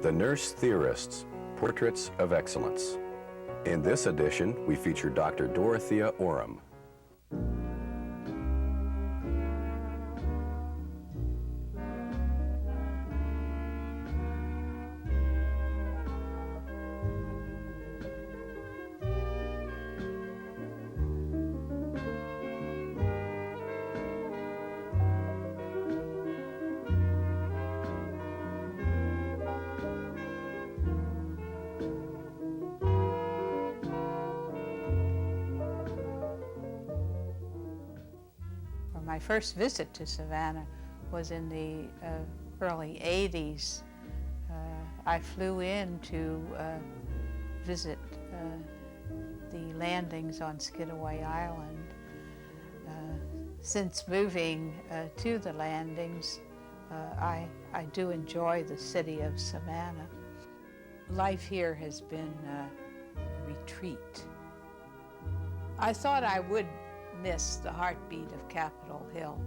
The Nurse Theorists, Portraits of Excellence. In this edition, we feature Dr. Dorothea Orem. My first visit to Savannah was in the early 80s. I flew in to visit the landings on Skidaway Island. Since moving to the landings, I do enjoy the city of Savannah. Life here has been a retreat. I thought I would miss the heartbeat of Capitol Hill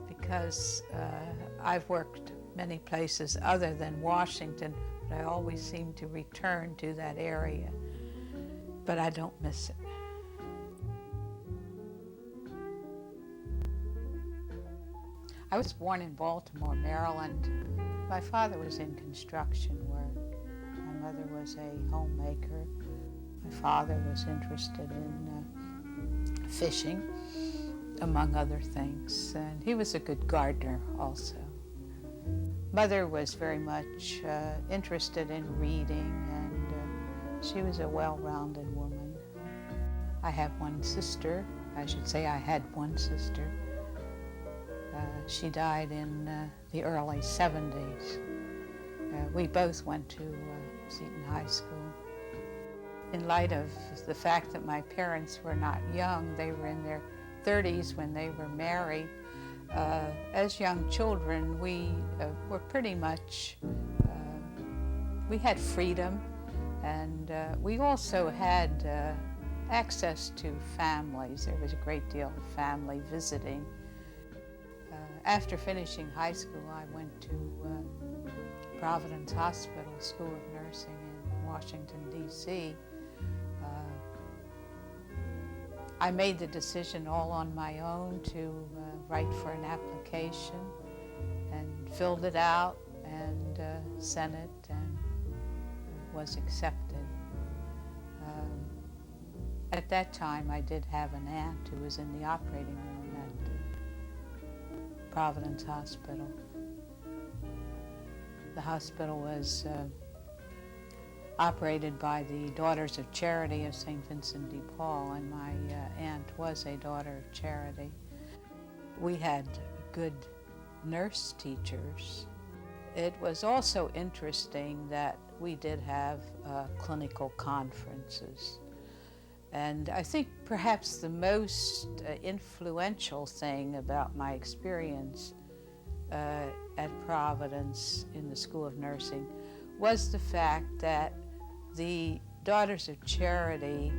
because I've worked many places other than Washington, but I always seem to return to that area, but I don't miss it. I was born in Baltimore, Maryland. My father was in construction work. My mother was a homemaker. My father was interested in fishing, among other things, and he was a good gardener also. Mother was very much interested in reading, and she was a well-rounded woman. I have one sister. I should say I had one sister. She died in the early 70s. We both went to Seton High School. In light of the fact that my parents were not young, they were in their 30s when they were married. As young children, we were pretty much, we had freedom, and we also had access to families. There was a great deal of family visiting. After finishing high school, I went to Providence Hospital School of Nursing in Washington, D.C. I made the decision all on my own to write for an application and filled it out and sent it and was accepted. At that time, I did have an aunt who was in the operating room at Providence Hospital. The hospital was operated by the Daughters of Charity of St. Vincent de Paul, and my aunt was a Daughter of Charity. We had good nurse teachers. It was also interesting that we did have clinical conferences. And I think perhaps the most influential thing about my experience at Providence in the School of Nursing was the fact that the Daughters of Charity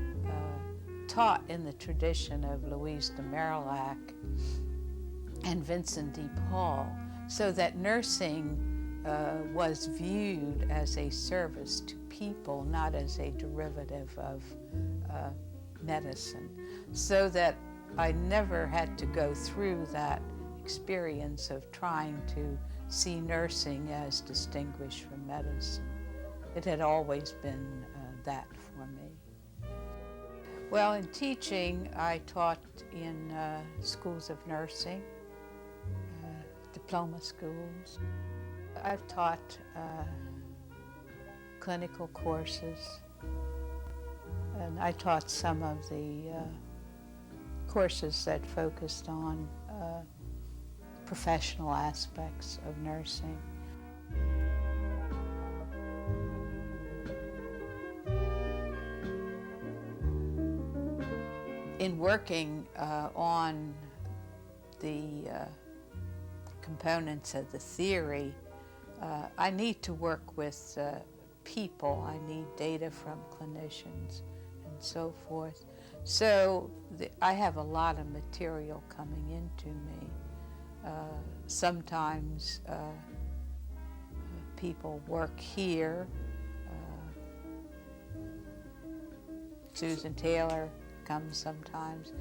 taught in the tradition of Louise de Marillac and Vincent de Paul, so that nursing was viewed as a service to people, not as a derivative of medicine, so that I never had to go through that experience of trying to see nursing as distinguished from medicine. It had always been that for me. Well, in teaching, I taught in schools of nursing, diploma schools. I've taught clinical courses, and I taught some of the courses that focused on professional aspects of nursing. In working on the components of the theory, I need to work with people. I need data from clinicians and so forth. So I have a lot of material coming into me. Sometimes people work here. Susan Taylor comes sometimes.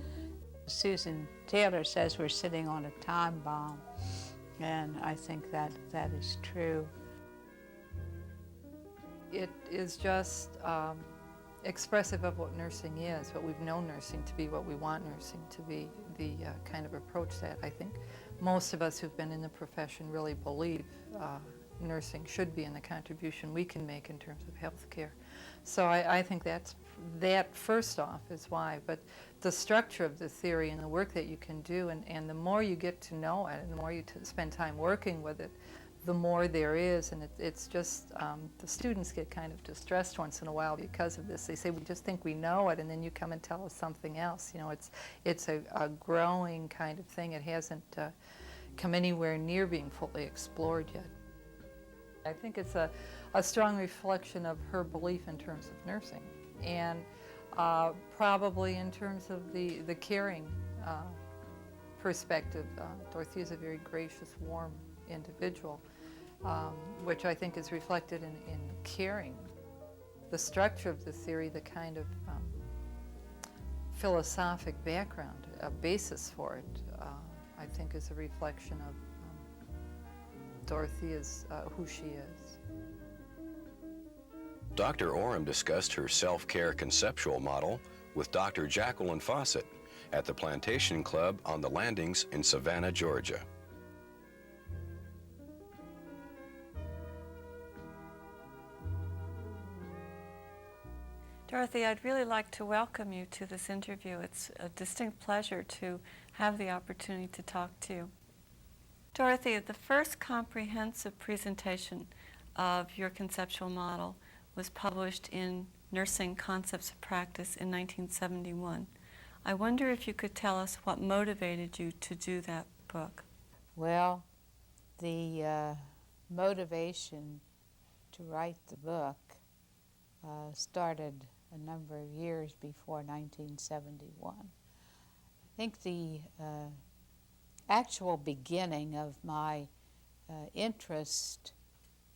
Susan Taylor says we're sitting on a time bomb, and I think that that is true. It is just expressive of what nursing is, what we've known nursing to be, what we want nursing to be, the kind of approach that I think most of us who've been in the profession really believe nursing should be, and the contribution we can make in terms of health care. So I think that first off is why, but the structure of the theory and the work that you can do, and the more you get to know it and the more you spend time working with it, the more there is, and it's just, the students get kind of distressed once in a while because of this. They say, we just think we know it, and then you come and tell us something else. You know, it's a growing kind of thing. It hasn't come anywhere near being fully explored yet. I think it's a strong reflection of her belief in terms of nursing, and probably in terms of the caring perspective. Dorothea is a very gracious, warm individual, which I think is reflected in caring. The structure of the theory, the kind of philosophic background, a basis for it, I think is a reflection of Dorothea's, who she is. Dr. Orem discussed her self-care conceptual model with Dr. Jacqueline Fawcett at the Plantation Club on the Landings in Savannah, Georgia. Dorothy, I'd really like to welcome you to this interview. It's a distinct pleasure to have the opportunity to talk to you. Dorothy, the first comprehensive presentation of your conceptual model was published in Nursing Concepts of Practice in 1971. I wonder if you could tell us what motivated you to do that book. Well, the motivation to write the book started a number of years before 1971. I think the actual beginning of my interest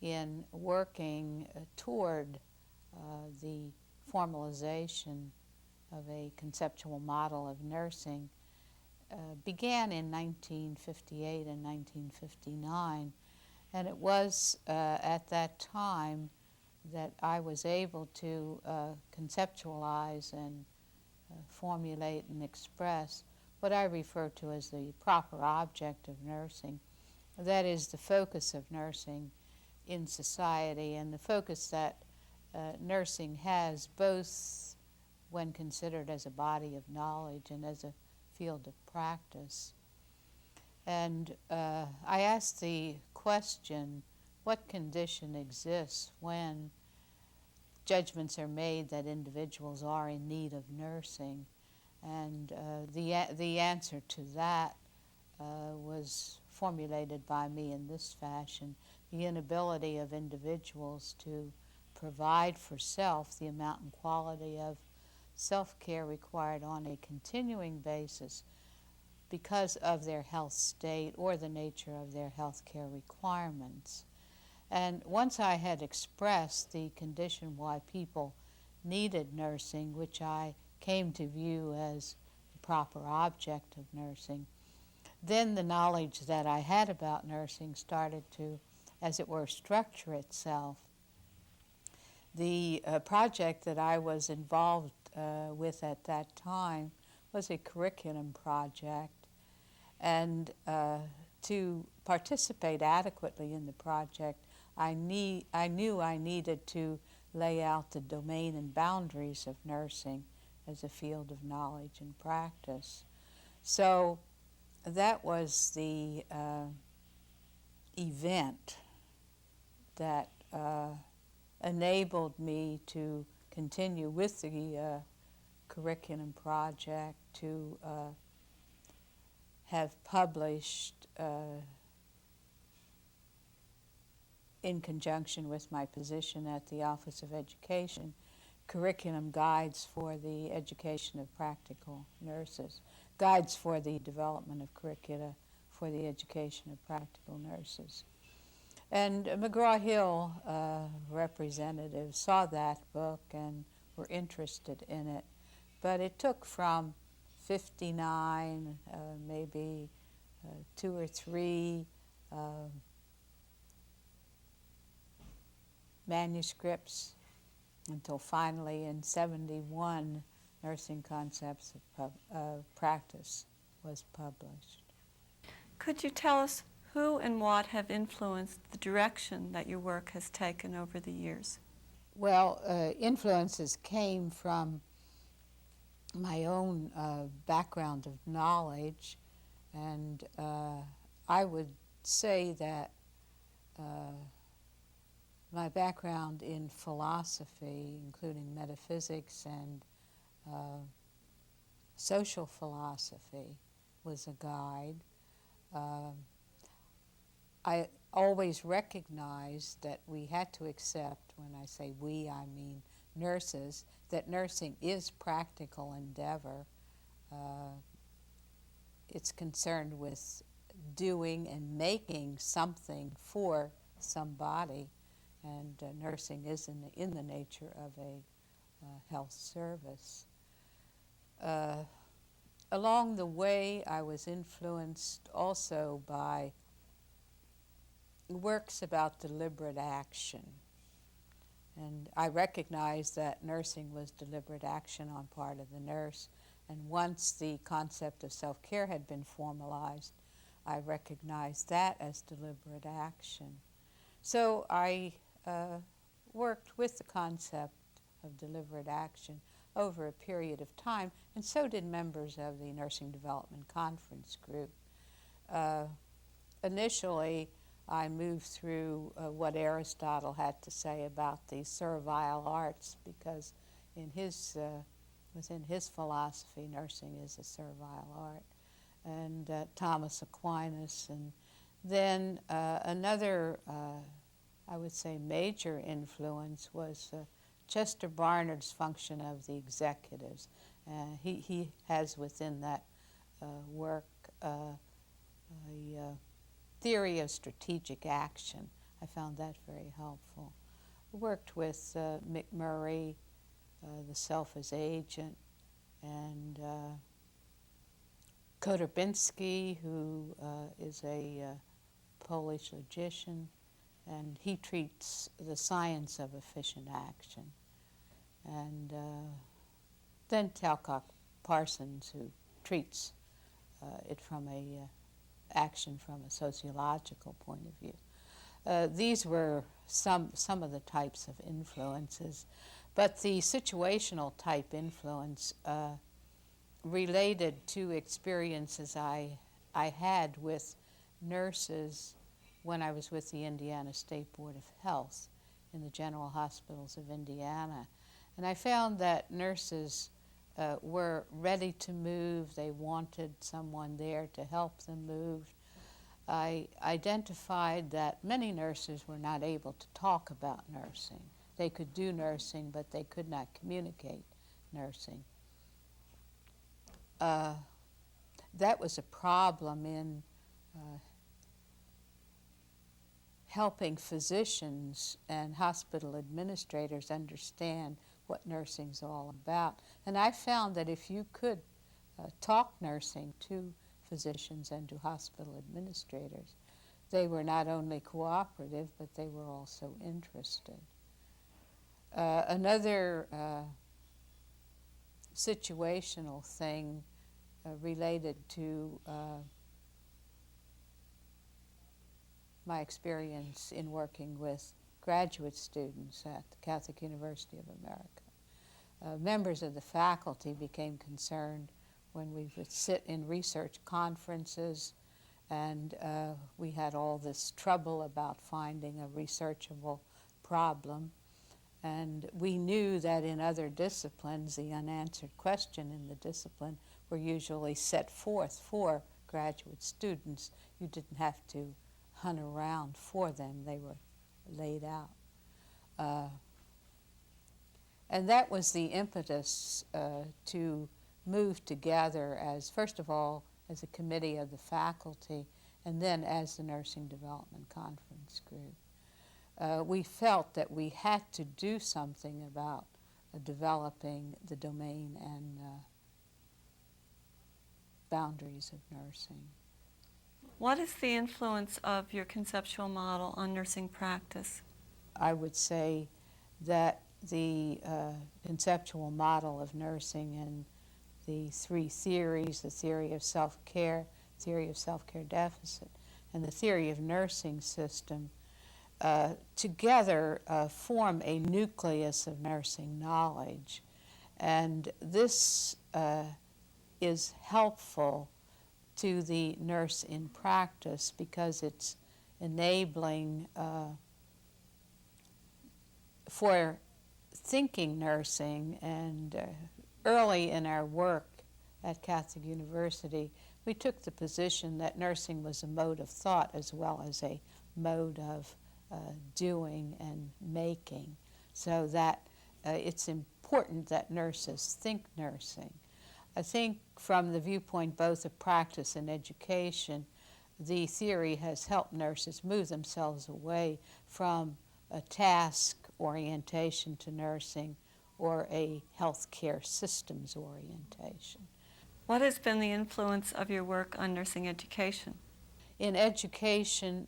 in working toward the formalization of a conceptual model of nursing began in 1958 and 1959, and it was at that time that I was able to conceptualize and formulate and express what I refer to as the proper object of nursing. That is the focus of nursing in society, and the focus that nursing has, both when considered as a body of knowledge and as a field of practice. And I asked the question, what condition exists when judgments are made that individuals are in need of nursing? And the answer to that was formulated by me in this fashion: the inability of individuals to provide for self the amount and quality of self-care required on a continuing basis because of their health state or the nature of their health care requirements. And once I had expressed the condition why people needed nursing, which I came to view as the proper object of nursing, then the knowledge that I had about nursing started to, as it were, structure itself. The project that I was involved with at that time was a curriculum project, and to participate adequately in the project, I knew I needed to lay out the domain and boundaries of nursing as a field of knowledge and practice. So that was the event that enabled me to continue with the curriculum project, to have published in conjunction with my position at the Office of Education, curriculum guides for the education of practical nurses, guides for the development of curricula for the education of practical nurses. And McGraw-Hill representatives saw that book and were interested in it. But it took from 59, maybe 2 or 3 manuscripts until finally in 71, Nursing Concepts of Practice was published. Could you tell us who and what have influenced the direction that your work has taken over the years? Well, influences came from my own background of knowledge, and I would say that my background in philosophy, including metaphysics and social philosophy, was a guide. I always recognized that we had to accept, when I say we, I mean nurses, that nursing is practical endeavor. It's concerned with doing and making something for somebody, and nursing is in the nature of a health service. Along the way, I was influenced also by works about deliberate action. And I recognized that nursing was deliberate action on part of the nurse. And once the concept of self-care had been formalized, I recognized that as deliberate action. So I worked with the concept of deliberate action over a period of time, and so did members of the Nursing Development Conference Group. Initially, I moved through what Aristotle had to say about the servile arts, because within his philosophy, nursing is a servile art, and Thomas Aquinas. And then another, I would say, major influence was Chester Barnard's function of the executives. He has within that work a theory of strategic action. I found that very helpful. I worked with McMurray, the self as agent, and Koterbinski, who is a Polish logician, and he treats the science of efficient action. And then Talcott Parsons, who treats it from action from a sociological point of view. These were some of the types of influences, but the situational type influence related to experiences I had with nurses when I was with the Indiana State Board of Health in the General Hospitals of Indiana. And I found that nurses were ready to move. They wanted someone there to help them move. I identified that many nurses were not able to talk about nursing. They could do nursing, but they could not communicate nursing. That was a problem in helping physicians and hospital administrators understand what nursing's all about. And I found that if you could talk nursing to physicians and to hospital administrators, they were not only cooperative, but they were also interested. Another situational thing related to my experience in working with graduate students at the Catholic University of America. Members of the faculty became concerned when we would sit in research conferences, and we had all this trouble about finding a researchable problem. And we knew that in other disciplines, the unanswered question in the discipline were usually set forth for graduate students. You didn't have to hunt around for them. They were laid out. And that was the impetus to move together as, first of all, as a committee of the faculty, and then as the Nursing Development Conference grew. We felt that we had to do something about developing the domain and boundaries of nursing. What is the influence of your conceptual model on nursing practice? I would say that the conceptual model of nursing and the three theories, the theory of self-care, theory of self-care deficit, and the theory of nursing system, together form a nucleus of nursing knowledge. And this is helpful to the nurse in practice because it's enabling for thinking nursing. And early in our work at Catholic University, we took the position that nursing was a mode of thought as well as a mode of doing and making, so that it's important that nurses think nursing. I think from the viewpoint both of practice and education, the theory has helped nurses move themselves away from a task orientation to nursing or a healthcare systems orientation. What has been the influence of your work on nursing education? In education,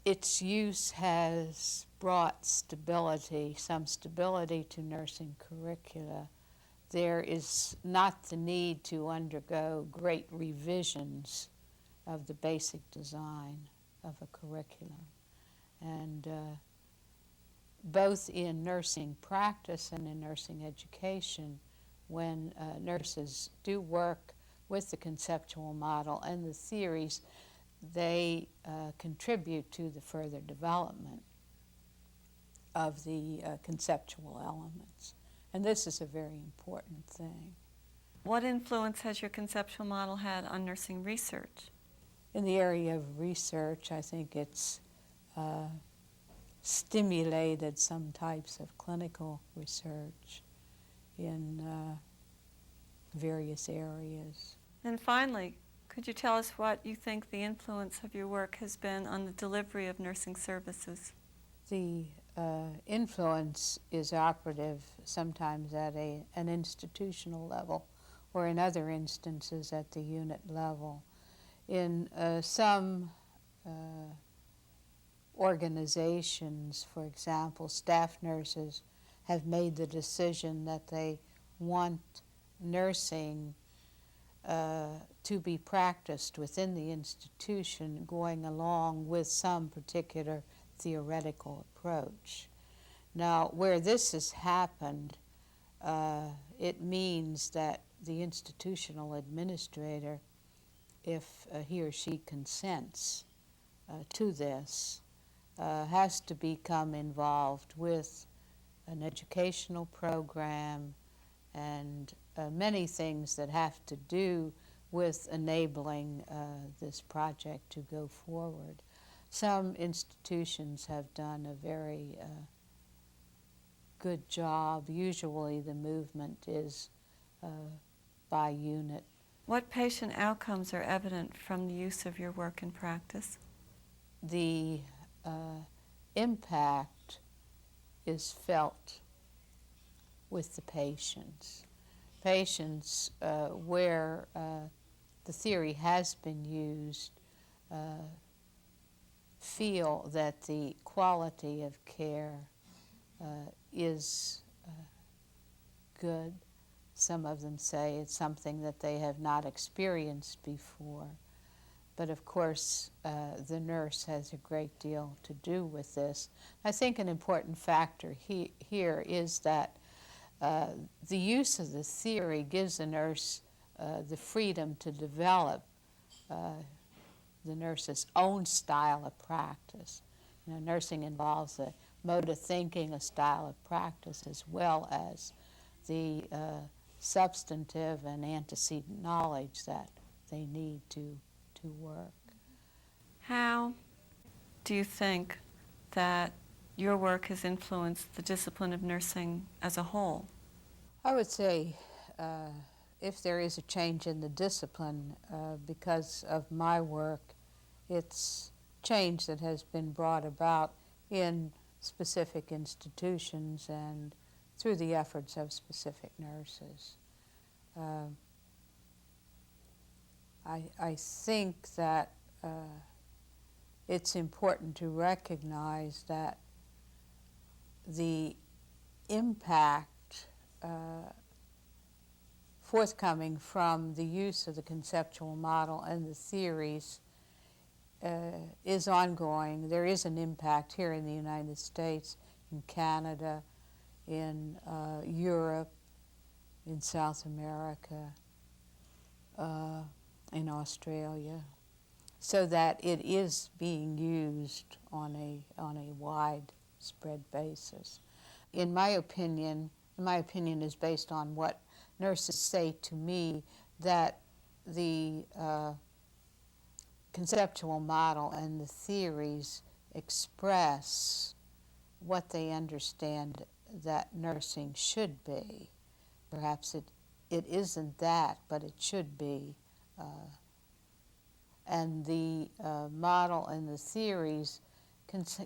its use has brought stability, some stability to nursing curricula. There is not the need to undergo great revisions of the basic design of a curriculum. And both in nursing practice and in nursing education, when nurses do work with the conceptual model and the theories, they contribute to the further development of the conceptual elements. And this is a very important thing. What influence has your conceptual model had on nursing research? In the area of research, I think it's stimulated some types of clinical research in various areas. And finally, could you tell us what you think the influence of your work has been on the delivery of nursing services? The influence is operative sometimes at an institutional level, or in other instances at the unit level. In some organizations, for example, staff nurses have made the decision that they want nursing to be practiced within the institution, going along with some particular theoretical approach. Now, where this has happened, it means that the institutional administrator, if he or she consents to this, has to become involved with an educational program and many things that have to do with enabling this project to go forward. Some institutions have done a very good job. Usually the movement is by unit. What patient outcomes are evident from the use of your work in practice? The impact is felt with the patients. Patients where the theory has been used feel that the quality of care is good. Some of them say it's something that they have not experienced before. But of course, the nurse has a great deal to do with this. I think an important factor here is that the use of the theory gives the nurse the freedom to develop the nurse's own style of practice. You know, nursing involves a mode of thinking, a style of practice, as well as the substantive and antecedent knowledge that they need to work. How do you think that your work has influenced the discipline of nursing as a whole? I would say if there is a change in the discipline because of my work, it's change that has been brought about in specific institutions and through the efforts of specific nurses. I think that it's important to recognize that the impact forthcoming from the use of the conceptual model and the theories is ongoing. There is an impact here in the United States, in Canada, in Europe, in South America, in Australia, so that it is being used on a widespread basis. In my opinion is based on what nurses say to me, that the conceptual model and the theories express what they understand that nursing should be. Perhaps it isn't that, but it should be. And the model and the theories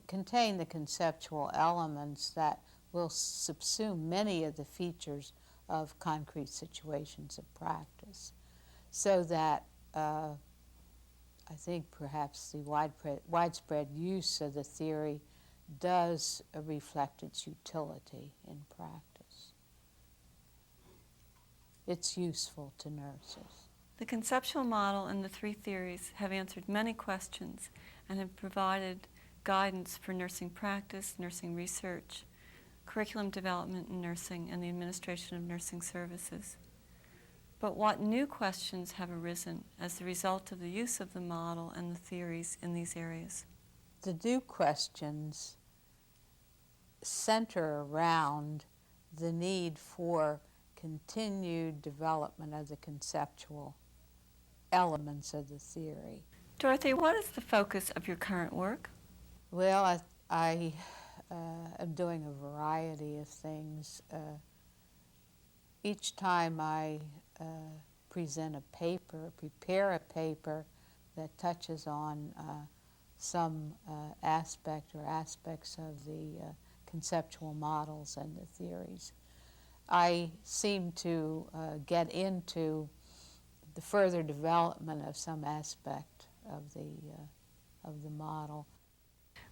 contain the conceptual elements that will subsume many of the features of concrete situations of practice, so that I think perhaps the widespread use of the theory does reflect its utility in practice. It's useful to nurses. The conceptual model and the three theories have answered many questions and have provided guidance for nursing practice, nursing research, curriculum development in nursing, and the administration of nursing services. But what new questions have arisen as the result of the use of the model and the theories in these areas? The new questions center around the need for continued development of the conceptual elements of the theory. Dorothea, what is the focus of your current work? Well, I am doing a variety of things. Each time I present a paper, prepare a paper that touches on some aspect or aspects of the conceptual models and the theories, I seem to get into the further development of some aspect of the model.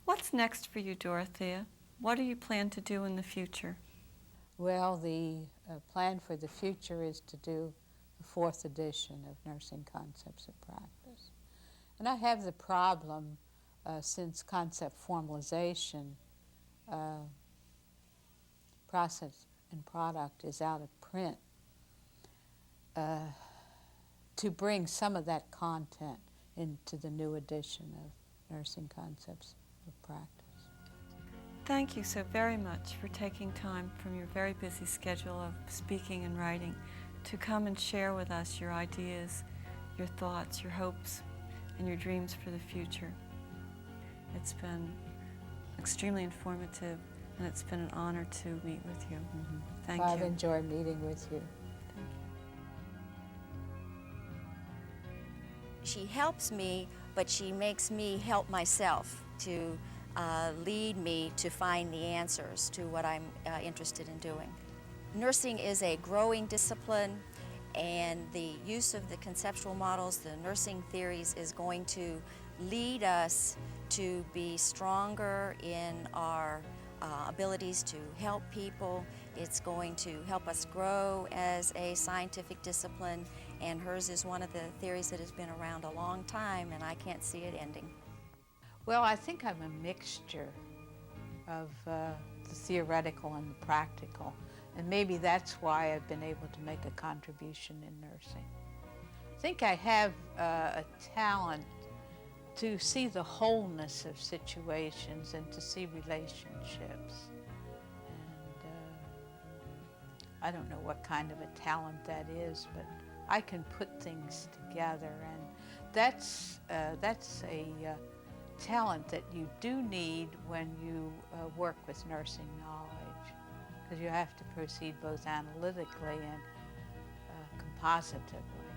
What's next for you, Dorothea? What do you plan to do in the future? Well, the plan for the future is to do the 4th edition of Nursing Concepts of Practice. And I have the problem, since concept formalization, process and product is out of print, to bring some of that content into the new edition of Nursing Concepts of Practice. Thank you so very much for taking time from your very busy schedule of speaking and writing to come and share with us your ideas, your thoughts, your hopes, and your dreams for the future. It's been extremely informative, and it's been an honor to meet with you. Mm-hmm. Thank I've you. enjoyed meeting with you. Thank you. She helps me, but she makes me help myself to lead me to find the answers to what I'm interested in doing. Nursing is a growing discipline, and the use of the conceptual models, the nursing theories, is going to lead us to be stronger in our abilities to help people. It's going to help us grow as a scientific discipline, and hers is one of the theories that has been around a long time, and I can't see it ending. Well, I think I'm a mixture of the theoretical and the practical, and maybe that's why I've been able to make a contribution in nursing. I think I have a talent to see the wholeness of situations and to see relationships. And I don't know what kind of a talent that is, but I can put things together, and that's a talent that you do need when you work with nursing knowledge, because you have to proceed both analytically and positively.